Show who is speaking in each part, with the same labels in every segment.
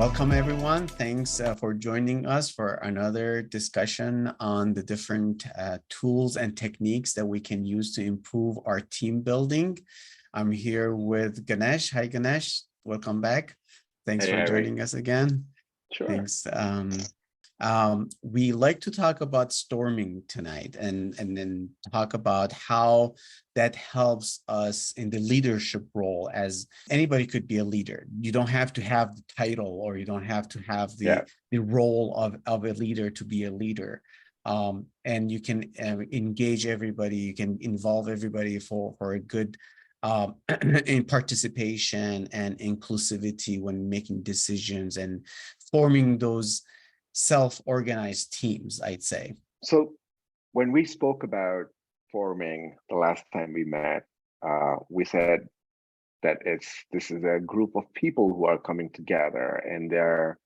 Speaker 1: Welcome, everyone. Thanks for joining us for another discussion on the different tools and techniques that we can use to improve our team building. I'm here with Ganesh. Hi, Ganesh. Welcome back. Thanks for joining us again.
Speaker 2: Sure.
Speaker 1: Thanks. We like to talk about storming tonight and then talk about how that helps us in the leadership role, as anybody could be a leader. You don't have to have the title, or you don't have to have the role of a leader to be a leader. And you can engage everybody, you can involve everybody for a good in participation and inclusivity when making decisions and forming those self-organized teams, I'd say.
Speaker 2: So when we spoke about forming the last time we met, we said that this is a group of people who are coming together and they're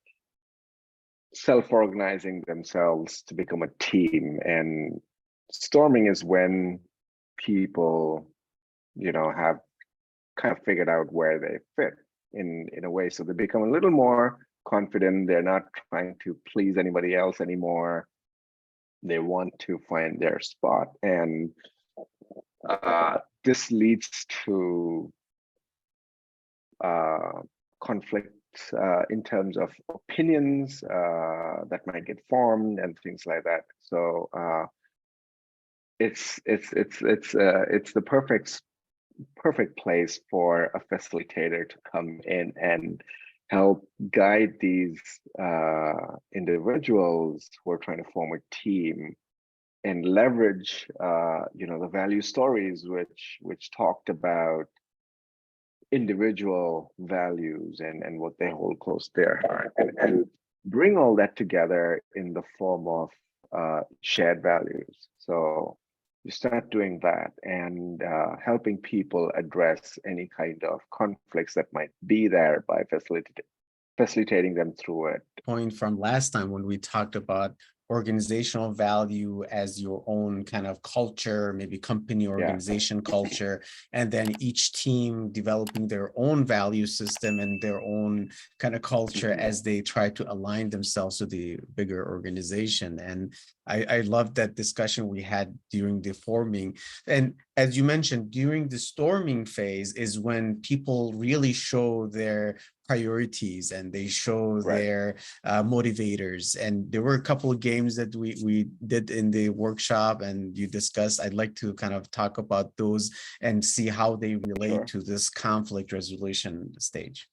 Speaker 2: self-organizing themselves to become a team. And storming is when people, have kind of figured out where they fit in a way. So they become a little more confident. They're not trying to please anybody else anymore. They want to find their spot. And this leads to conflict in terms of opinions that might get formed and things like that. So it's the perfect place for a facilitator to come in and help guide these individuals who are trying to form a team and leverage the value stories which talked about individual values and what they hold close to their heart, and bring all that together in the form of shared values. So you start doing that and helping people address any kind of conflicts that might be there by facilitating them through it.
Speaker 1: Point from last time when we talked about organizational value as your own kind of culture, maybe company organization culture, and then each team developing their own value system and their own kind of culture as they try to align themselves to the bigger organization. And I love that discussion we had during the forming. And as you mentioned, during the storming phase is when people really show their priorities and they show their motivators. And there were a couple of games that we did in the workshop and you discussed. I'd like to kind of talk about those and see how they relate to this conflict resolution stage.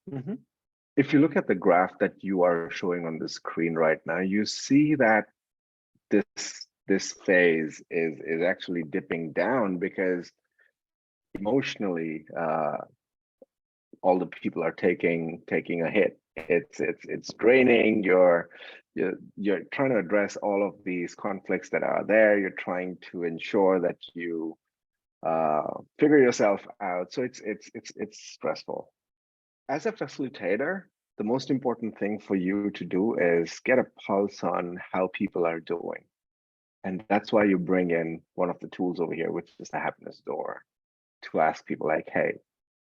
Speaker 2: If you look at the graph that you are showing on the screen right now, you see that this phase is actually dipping down because emotionally all the people are taking a hit. It's draining. You're trying to address all of these conflicts that are there. You're trying to ensure that you figure yourself out. So it's stressful. As a facilitator, the most important thing for you to do is get a pulse on how people are doing. And that's why you bring in one of the tools over here, which is the happiness door, to ask people like, hey,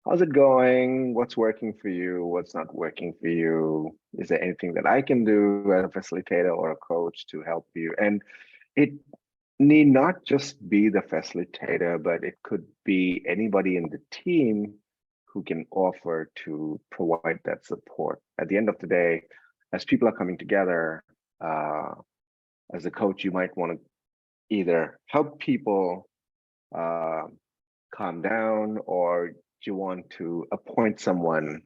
Speaker 2: how's it going? What's working for you? What's not working for you? Is there anything that I can do as a facilitator or a coach to help you? And it need not just be the facilitator, but it could be anybody in the team who can offer to provide that support. At the end of the day, as people are coming together, as a coach, you might want to either help people calm down, or you want to appoint someone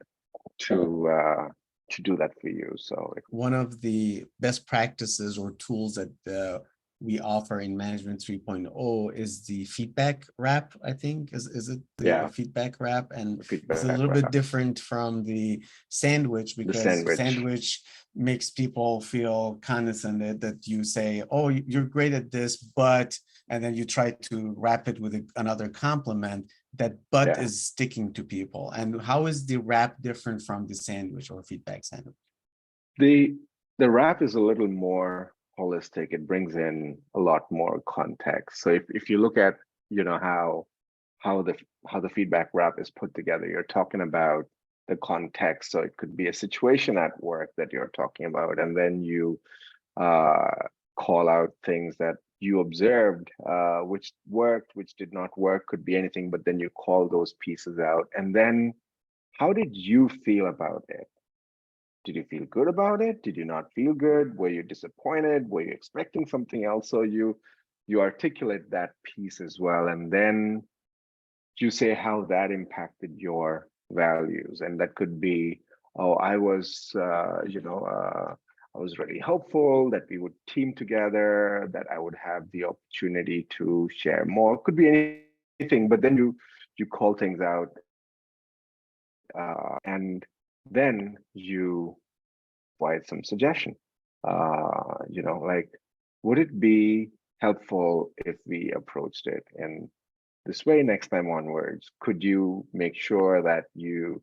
Speaker 2: to do that for you. So
Speaker 1: one of the best practices or tools that we offer in Management 3.0 is the feedback wrap, I think. Is it the feedback wrap? And it's a little bit different from the sandwich, because sandwich makes people feel condescended, that you say, oh, you're great at this, but, and then you try to wrap it with another compliment. That but is sticking to people. And how is the wrap different from the sandwich or feedback sandwich?
Speaker 2: The wrap is a little more holistic. It brings in a lot more context. So if you look at how the feedback wrap is put together, you're talking about the context. So it could be a situation at work that you're talking about, and then you call out things that you observed, which worked, which did not work, could be anything, but then you call those pieces out. And then how did you feel about it? Did you feel good about it? Did you not feel good? Were you disappointed? Were you expecting something else? So you articulate that piece as well, and then you say how that impacted your values. And that could be, oh, I was I was really hopeful that we would team together, that I would have the opportunity to share more. Could be anything, but then you call things out, and then you provide some suggestion. Like, would it be helpful if we approached it in this way next time onwards? Could you make sure that you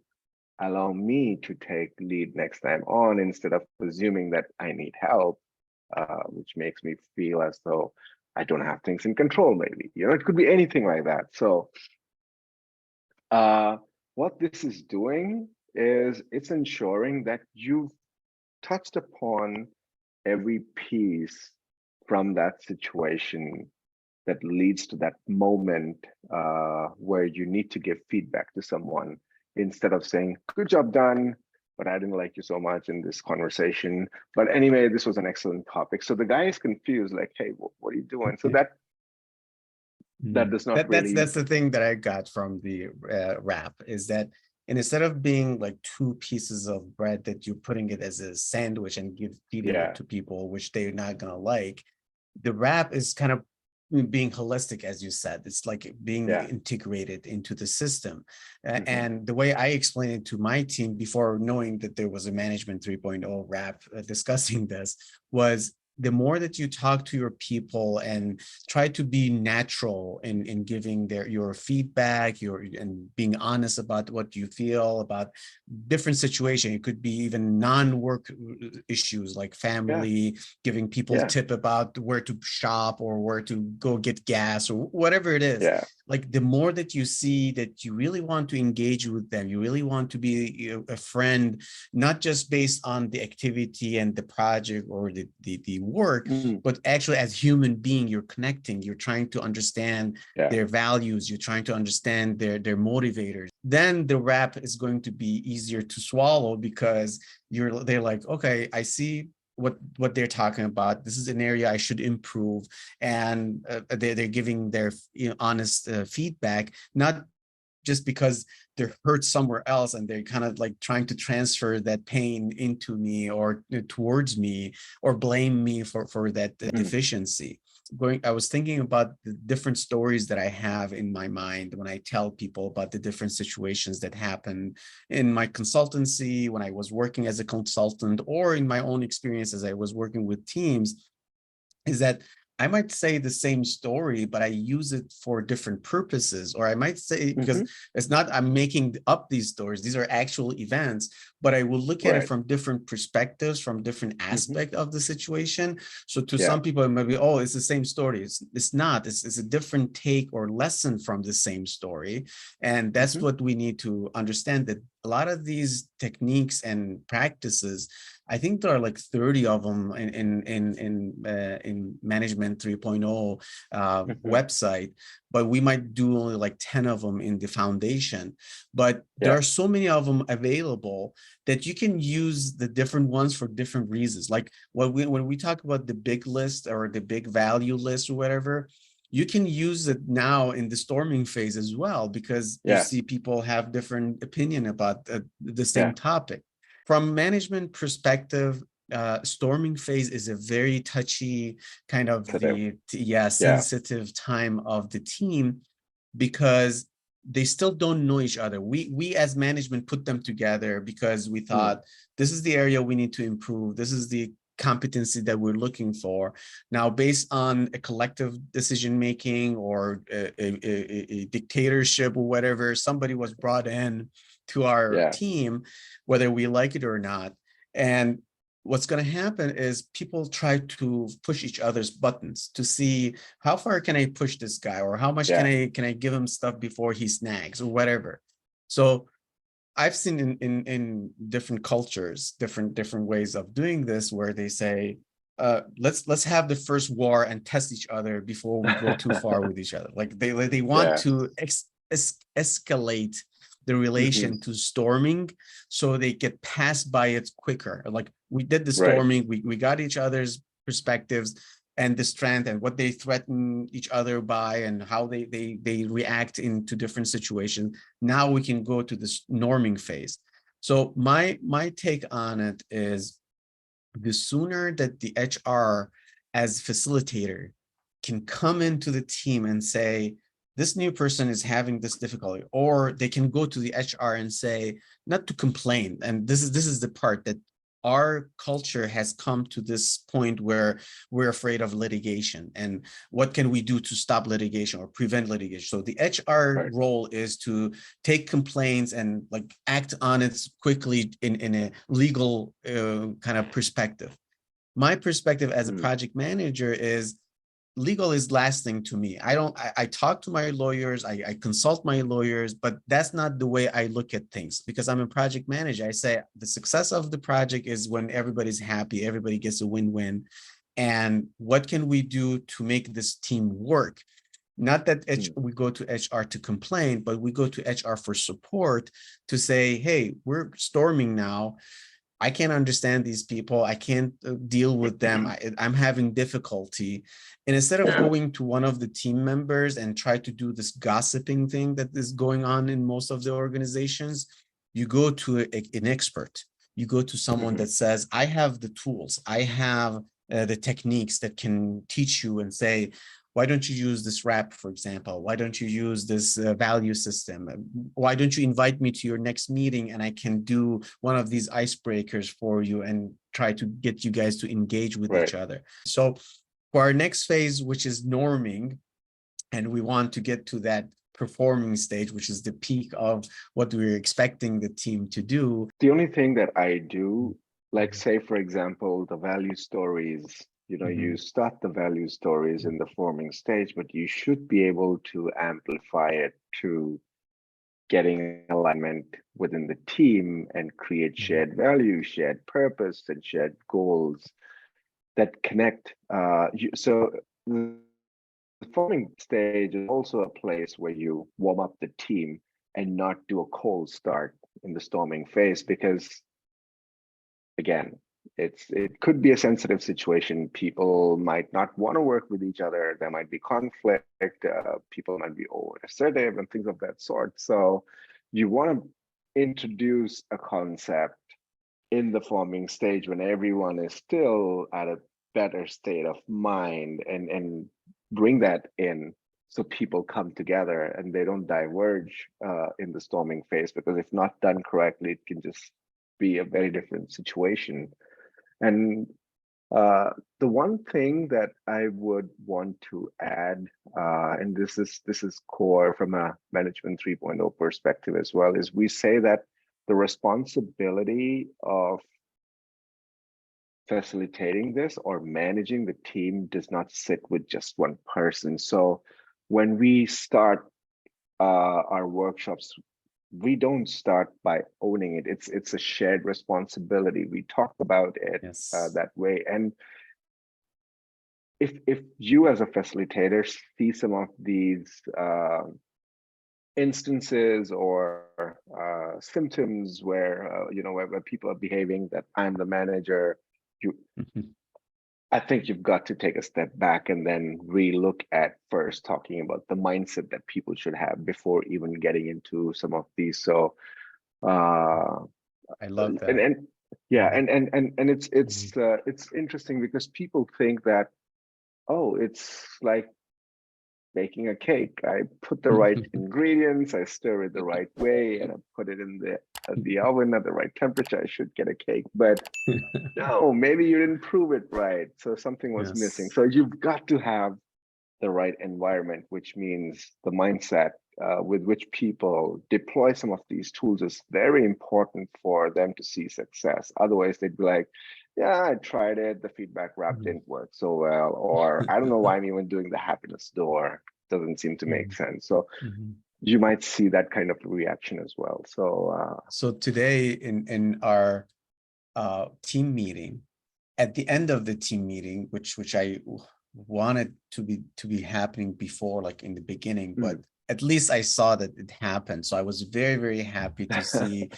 Speaker 2: allow me to take lead next time on, instead of assuming that I need help, which makes me feel as though I don't have things in control, maybe. It could be anything like that. So what this is doing is it's ensuring that you've touched upon every piece from that situation that leads to that moment where you need to give feedback to someone, instead of saying, good job done, but I didn't like you so much in this conversation. But anyway, this was an excellent topic. So the guy is confused, like, hey, what are you doing? So that does not really.
Speaker 1: That's the thing that I got from the wrap, is that instead of being like two pieces of bread that you're putting it as a sandwich and feeding it to people, which they're not gonna like, the wrap is kind of being holistic, as you said. It's like being integrated into the system. And the way I explained it to my team before knowing that there was a management 3.0 wrap discussing this was, the more that you talk to your people and try to be natural in giving your feedback, and being honest about what you feel about different situations. It could be even non-work issues like family, giving people tip about where to shop or where to go get gas or whatever it is. Like, the more that you see that you really want to engage with them, you really want to be a friend, not just based on the activity and the project or the work, but actually as human being, you're connecting, you're trying to understand their values, you're trying to understand their motivators. Then the wrap is going to be easier to swallow, because they're like, okay, I see what they're talking about. This is an area I should improve, and they're giving their honest feedback, not just because they're hurt somewhere else and they're kind of like trying to transfer that pain into me or towards me, or blame me for that deficiency. I was thinking about the different stories that I have in my mind when I tell people about the different situations that happen in my consultancy, when I was working as a consultant, or in my own experience as I was working with teams, is that I might say the same story, but I use it for different purposes. Or I might say, because it's not, I'm making up these stories, these are actual events, but I will look at it from different perspectives, from different aspects of the situation. So to some people, it might be, oh, it's the same story. It's not, it's a different take or lesson from the same story. And that's what we need to understand, that a lot of these techniques and practices, I think there are like 30 of them in Management 3.0 website, but we might do only like 10 of them in the foundation. But there are so many of them available that you can use the different ones for different reasons. Like when we talk about the big list or the big value list or whatever, you can use it now in the storming phase as well, because you see people have different opinion about the same topic. From management perspective, storming phase is a very touchy kind of sensitive time of the team, because they still don't know each other. We as management put them together because we thought this is the area we need to improve. This is the competency that we're looking for. Now, based on a collective decision making or a dictatorship or whatever, somebody was brought in to our team, whether we like it or not. And what's going to happen is people try to push each other's buttons to see how far can I push this guy, or how much can I give him stuff before he snags or whatever. So I've seen in different cultures, different ways of doing this, where they say, let's have the first war and test each other before we go too far with each other. Like they want
Speaker 2: Yeah.
Speaker 1: to escalate the
Speaker 2: Hmm.
Speaker 1: relation to storming, so they get passed by it quicker. Like we did the
Speaker 2: Right.
Speaker 1: storming, we got each other's perspectives and the strength and what they threaten each other by and how they react into different situations. Now we can go to this norming phase. So my take on it is, the sooner that the HR as facilitator can come into the team and say, this new person is having this difficulty, or they can go to the HR and say, not to complain. And this is the part that our culture has come to this point where we're afraid of litigation, and what can we do to stop litigation or prevent litigation. So the HR
Speaker 2: Right.
Speaker 1: role is to take complaints and like act on it quickly in a legal kind of perspective. My perspective as a
Speaker 2: Mm.
Speaker 1: project manager is, legal is last thing to me. I talk to my lawyers, I consult my lawyers, but that's not the way I look at things, because I'm a project manager. I say the success of the project is when everybody's happy, everybody gets a win-win. And what can we do to make this team work? Not that
Speaker 2: Mm.
Speaker 1: we go to HR to complain, but we go to HR for support, to say, hey, we're storming now. I can't understand these people. I can't deal with them. I'm having difficulty. And instead of going to one of the team members and try to do this gossiping thing that is going on in most of the organizations, you go to an expert. You go to someone
Speaker 2: Mhm.
Speaker 1: that says, I have the tools, I have the techniques that can teach you, and say, why don't you use this wrap, for example? Why don't you use this value system? Why don't you invite me to your next meeting and I can do one of these icebreakers for you and try to get you guys to engage with
Speaker 2: Right.
Speaker 1: each other? So for our next phase, which is norming, and we want to get to that performing stage, which is the peak of what we're expecting the team to do.
Speaker 2: The only thing that I do, like say, for example, the value stories, you start the value stories in the forming stage, but you should be able to amplify it to getting alignment within the team and create shared value, shared purpose, and shared goals that connect. So the forming stage is also a place where you warm up the team and not do a cold start in the storming phase, because again, it could be a sensitive situation. People might not want to work with each other. There might be conflict. People might be over assertive and things of that sort. So you want to introduce a concept in the forming stage when everyone is still at a better state of mind, and bring that in so people come together and they don't diverge in the storming phase, because if not done correctly, it can just be a very different situation. And the one thing that I would want to add, and this is core from a management 3.0 perspective as well, is we say that the responsibility of facilitating this or managing the team does not sit with just one person. So when we start our workshops, we don't start by owning it. It's a shared responsibility. We talk about it
Speaker 1: Yes.
Speaker 2: that way. And if you as a facilitator see some of these instances or symptoms where where people are behaving that I'm the manager, you I think you've got to take a step back and then re-look at first talking about the mindset that people should have before even getting into some of these. So uh
Speaker 1: I love that.
Speaker 2: and yeah, and it's interesting because people think that, oh, it's like baking a cake. I put the right ingredients, I stir it the right way, and I put it in the oven at the right temperature. I should get a cake. But no, maybe you didn't prove it right. So something was missing.
Speaker 1: Yes.
Speaker 2: So you've got to have the right environment, which means the mindset with which people deploy some of these tools is very important for them to see success. Otherwise, they'd be like, yeah, I tried it. The feedback wrap didn't work so well. Or I don't know why I'm even doing the happiness door. Doesn't seem to make sense. So you might see that kind of reaction as well. So
Speaker 1: so today in our team meeting, at the end of the team meeting, which I wanted to be happening before, like in the beginning, but at least I saw that it happened. So I was very, very happy to see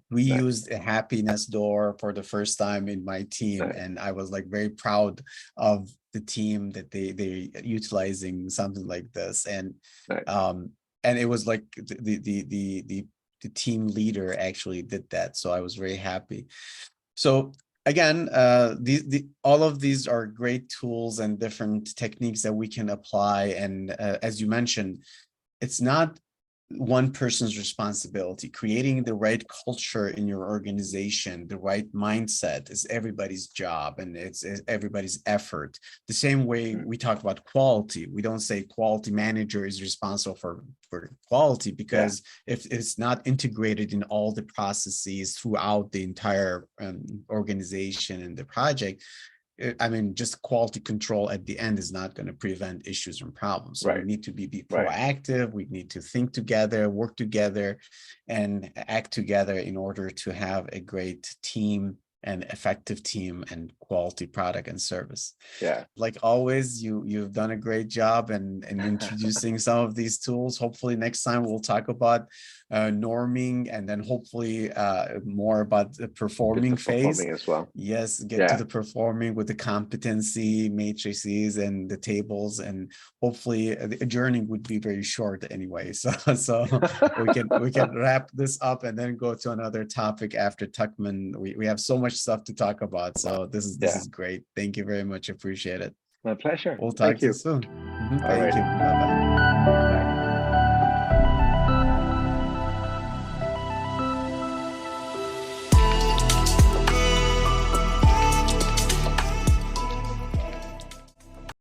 Speaker 1: we
Speaker 2: Nice.
Speaker 1: used a happiness door for the first time in my team.
Speaker 2: Nice.
Speaker 1: And I was like very proud of the team that they're utilizing something like this. And
Speaker 2: Nice.
Speaker 1: and it was like the team leader actually did that. So I was very happy. So again, all of these are great tools and different techniques that we can apply. And as you mentioned, it's not one person's responsibility. Creating the right culture in your organization, the right mindset is everybody's job, and it's everybody's effort. The same way we talk about quality, we don't say quality manager is responsible for quality, because if it's not integrated in all the processes throughout the entire organization and the project, I mean, just quality control at the end is not going to prevent issues and problems. So we need to be proactive. We need to think together, work together, and act together in order to have a great team and effective team and quality product and service.
Speaker 2: Yeah.
Speaker 1: Like always, you've done a great job in introducing some of these tools. Hopefully next time we'll talk about norming, and then hopefully more about the performing phase.
Speaker 2: Performing as well.
Speaker 1: Yes, get to the performing with the competency matrices and the tables, and hopefully the journey would be very short anyway. So we can wrap this up and then go to another topic after Tuckman. We have so much stuff to talk about. So this is great. Thank you very much. Appreciate it.
Speaker 2: My pleasure.
Speaker 1: We'll talk to you soon. Thank you. Bye-bye.
Speaker 2: Bye.